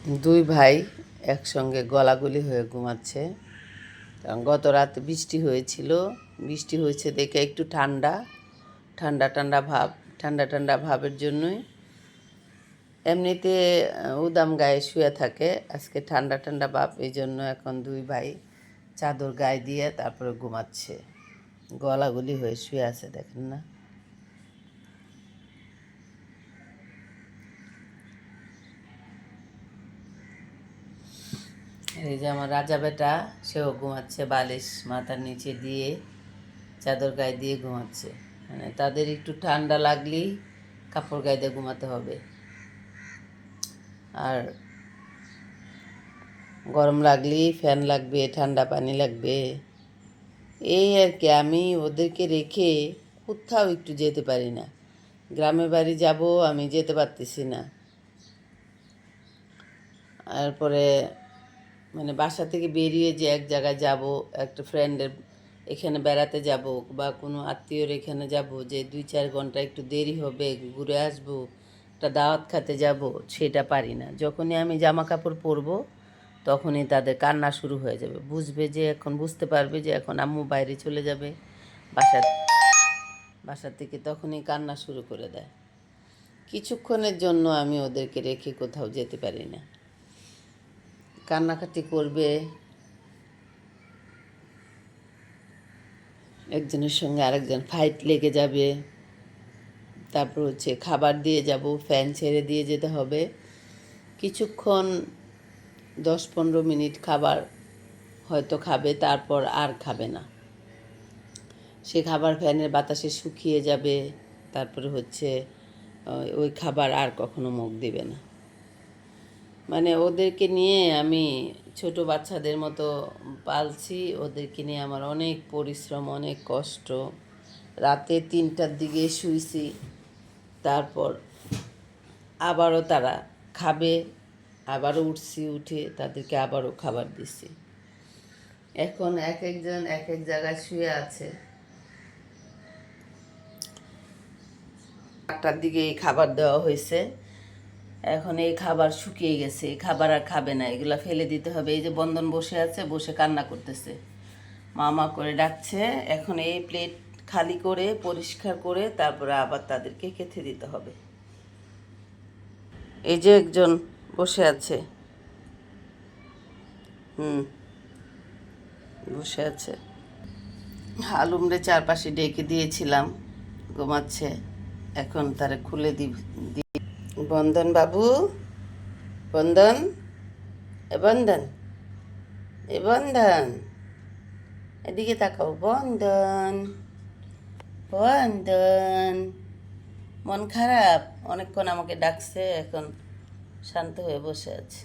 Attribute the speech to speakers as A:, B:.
A: দুই ভাই একসঙ্গে গলাগলি হয়ে ঘুমাচ্ছে। কারণ গত রাতে বৃষ্টি হয়েছিল, বৃষ্টি হয়েছে দেখে একটু ঠান্ডা ঠান্ডা ভাবের জন্যই এমনিতে উদাম গায়ে শুয়ে থাকে, আজকে ঠান্ডা ভাব, এই জন্য এখন দুই ভাই চাদর গায়ে দিয়ে তারপরে ঘুমাচ্ছে, গলাগলি হয়ে শুয়ে আছে, দেখেন না? এই যে আমার রাজা বেটা, সেও ঘুমাচ্ছে বালিশ মাথার নিচে দিয়ে, চাদর গায়ে দিয়ে ঘুমাচ্ছে। মানে তাদের একটু ঠান্ডা লাগলেই কাপড় গায়ে দিয়ে ঘুমাতে হবে, আর গরম লাগলেই ফ্যান লাগবে, ঠান্ডা পানি লাগবে। এই আর কি, আমি ওদেরকে রেখে কোথাও একটু যেতে পারি না। গ্রামের বাড়ি যাব, আমি যেতে পারতেছি না। তারপরে মানে বাসা থেকে বেরিয়ে যে এক জায়গায় যাব, একটা ফ্রেন্ডের এখানে বেড়াতে যাব বা কোনো আত্মীয়র এখানে যাব, যে 2-4 ঘন্টা একটু দেরি হবে, ঘুরে আসবো, একটা দাওয়াত খেতে যাব, সেটা পারি না। যখনই আমি জামা কাপড় পরবো তখনই তাদের কান্না শুরু হয়ে যাবে, বুঝতে পারবে যে এখন আম্মু বাইরে চলে যাবে বাসা থেকে, তখনই কান্না শুরু করে দেয়। কিছুক্ষণের জন্য আমি ওদেরকে রেখে কোথাও যেতে পারি না, কান্নাকাটি করবে, একজনের সঙ্গে আরেকজন ফাইট লেগে যাবে। তারপর খাবার দিয়ে যাব, ফ্যান ছেড়ে দিয়ে যেতে হবে। কিছুক্ষণ 10-15 মিনিট খাবার হয়তো খাবে, তারপর আর খাবে না। সে খাবার ফ্যানের বাতাসে শুকিয়ে যাবে, তারপরে ওই খাবার আর কখনো মুখ দিবে না। মানে ওদেরকে নিয়ে আমি ছোট বাচ্চাদের মতো পালছি, ওদেরকে নিয়ে আমার অনেক পরিশ্রম, অনেক কষ্ট। রাতে 3টার দিকে শুইছি, তারপর আবারও তারা খাবে, আবারও উঠে তাদেরকে আবারও খাবার দিছি। এখন এক একজন এক এক জায়গায় শুয়ে আছে। 8টার দিকে এই খাবার দেওয়া হয়েছে, এখন এই খাবার শুকিয়ে গেছে, এই খাবার আর খাবে না, এগুলা ফেলে দিতে হবে। এই যে বন্ধন বসে আছে, বসে কান্না করতেছে, মামা করে ডাকছে। এখন এই প্লেট খালি করে পরিষ্কার করে তারপরে আবার তাদেরকে খেতে দিতে হবে। এই যে একজন বসে আছে, বসে আছে। হালুমরে চারপাশে ডেকে দিয়েছিলাম, ঘুমাচ্ছে, এখন তারা খুলে বন্ধন বাবু, বন্ধন, বন্ধন, বন্ধন, এদিকে তাকাও, বন্ধন, বন্ধন। মন খারাপ, অনেকক্ষণ আমাকে ডাকছে, এখন শান্ত হয়ে বসে আছে।